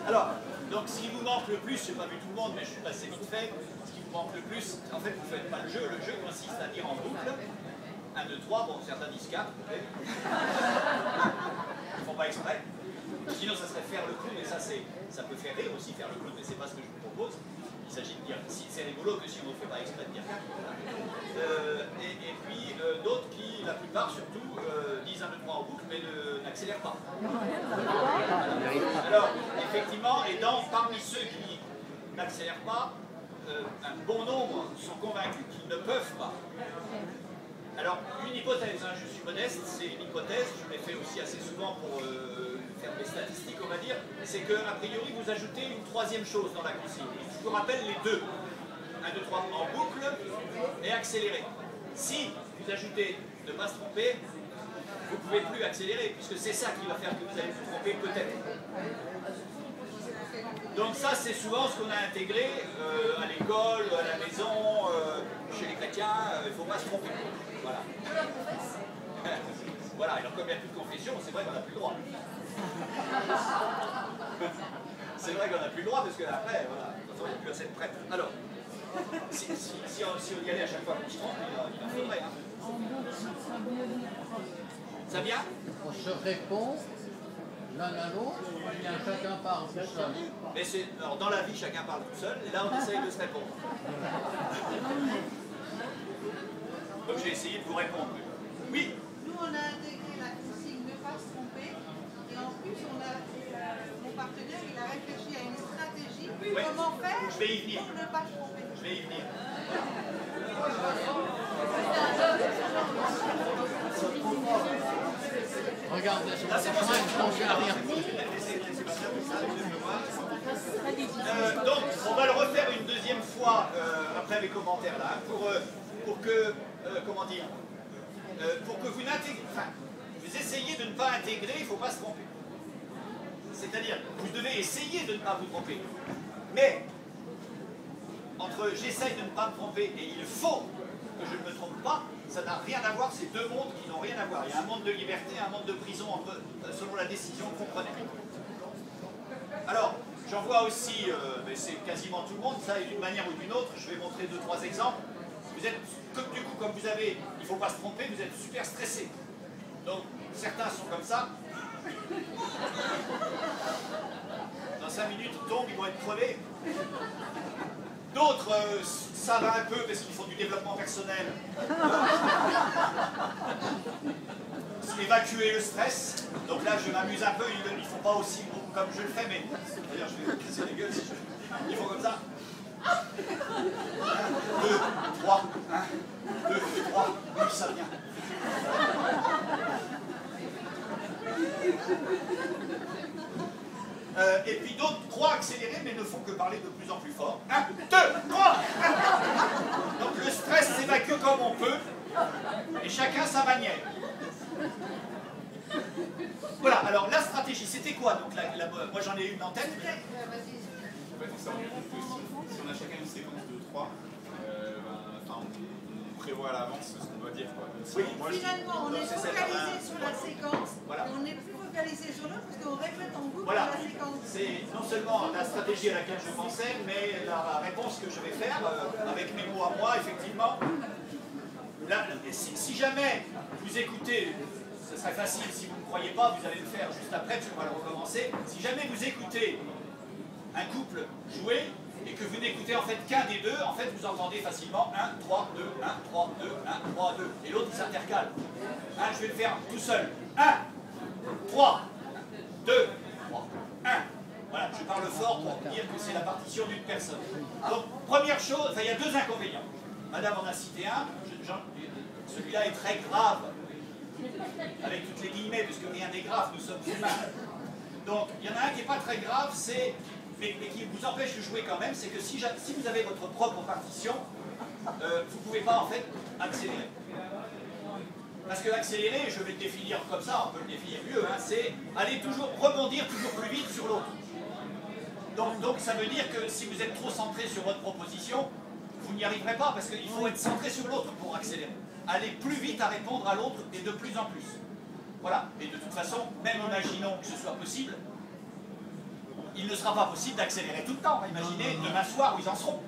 Alors, donc ce qui vous manque le plus, je n'ai pas vu tout le monde, mais je suis passé vite fait, ce qui vous manque le plus, en fait, vous ne faites pas le jeu consiste à dire en boucle, 1, 2, 3, bon, certains disent 4, peut-être. Ils ne font pas exprès. Sinon, ça serait faire le clown, et ça peut faire rire aussi, faire le clown, mais c'est pas ce que je vous propose. Il s'agit de dire, si c'est rigolo que si on ne fait pas exprès de dire 4. Et puis, d'autres qui, la plupart surtout, disent 1, 2, 3 en boucle, mais n'accélèrent pas. Alors, effectivement, et parmi ceux qui n'accélèrent pas, un bon nombre sont convaincus qu'ils ne peuvent pas. Alors, une hypothèse, hein, je suis modeste, c'est une hypothèse, je l'ai fait aussi assez souvent pour faire des statistiques, on va dire, c'est qu'a priori, vous ajoutez une troisième chose dans la consigne. Je vous rappelle les deux. 1, 2, 3 en boucle et accélérer. Si vous ajoutez ne pas se tromper, vous ne pouvez plus accélérer, puisque c'est ça qui va faire que vous allez vous tromper peut-être. Donc ça, c'est souvent ce qu'on a intégré à l'école, à la maison, chez les chrétiens, il ne faut pas se tromper. Voilà. Voilà, alors comme il n'y a plus de confession, c'est vrai qu'on n'a plus le droit. C'est vrai qu'on n'a plus le droit, parce qu'après, voilà, de toute façon, il n'y a plus assez de prêtres. Alors, si on y allait à chaque fois qu'on se trompe, il en faudrait. Hein. Ça vient? On se répond l'un à l'autre, bien chacun parle tout seul. Mais alors dans la vie, chacun parle tout seul, et là on essaye de se répondre. Donc j'ai essayé de vous répondre. Oui? Nous on a intégré la consigne ne pas se tromper, et en plus mon partenaire il a réfléchi à une stratégie, comment faire pour ne pas se tromper. Je vais y venir. Regarde, là, c'est pas rien. Donc, on va le refaire une deuxième fois après les commentaires là, pour que, comment dire, pour que vous n'intégrez, enfin, vous essayez de ne pas intégrer, il ne faut pas se tromper. C'est-à-dire, vous devez essayer de ne pas vous tromper. Mais, entre j'essaye de ne pas me tromper et il faut que je ne me trompe pas, ça n'a rien à voir, c'est deux mondes qui n'ont rien à voir. Il y a un monde de liberté, un monde de prison selon la décision que vous prenez. Alors, j'en vois aussi, mais c'est quasiment tout le monde, ça, et d'une manière ou d'une autre, je vais montrer 2-3 exemples. Vous êtes, du coup, comme vous avez, il ne faut pas se tromper, vous êtes super stressé. Donc, certains sont comme ça. Dans 5 minutes, ils tombent, ils vont être crevés. D'autres, ça va un peu parce qu'ils font du développement personnel. Évacuer le stress. Donc là, je m'amuse un peu, ils ne font pas aussi beau comme je le fais, mais d'ailleurs, je vais casser les gueules si je... Ils font comme ça. 1, 2, 3, 1, 2, 3, oui, ça vient. Et puis d'autres croient accélérer mais ne font que parler de plus en plus fort. 1, 2, 3. Donc le stress s'évacue comme on peut et chacun sa manière. Voilà, alors la stratégie, c'était quoi? Donc moi j'en ai une en tête. Si on a chacun une séquence de 3, on prévoit à l'avance ce qu'on doit dire. Oui. Finalement, on est focalisé sur la séquence, voilà. On n'est plus focalisé sur l'autre parce qu'on répète en boucle la séquence. C'est non seulement la stratégie à laquelle je pensais, mais la réponse que je vais faire avec mes mots à moi, effectivement. Là, si jamais vous écoutez, ce serait facile, si vous ne croyez pas, vous allez le faire juste après, parce qu'on va le recommencer. Si jamais vous écoutez un couple jouer, et que vous n'écoutez en fait qu'un des deux, en fait vous entendez facilement 1, 3, 2, 1, 3, 2, 1, 3, 2. Et l'autre il s'intercale. Je vais le faire tout seul. 1, 3, 2, 3, 1. Voilà, je parle fort pour dire que c'est la partition d'une personne. Donc, première chose, il y a deux inconvénients. Madame en a cité un, celui-là est très grave, avec toutes les guillemets, parce que rien n'est grave, nous sommes humains. Donc, il y en a un qui n'est pas très grave, mais qui vous empêche de jouer quand même, c'est que si vous avez votre propre partition, vous ne pouvez pas en fait accélérer. Parce que accélérer, je vais le définir comme ça, on peut le définir mieux, c'est aller rebondir toujours plus vite sur l'autre. Donc ça veut dire que si vous êtes trop centré sur votre proposition, vous n'y arriverez pas, parce qu'il faut être centré sur l'autre pour accélérer. Aller plus vite à répondre à l'autre et de plus en plus. Voilà, et de toute façon, même imaginons que ce soit possible, il ne sera pas possible d'accélérer tout le temps. Imaginez demain soir où ils en seront.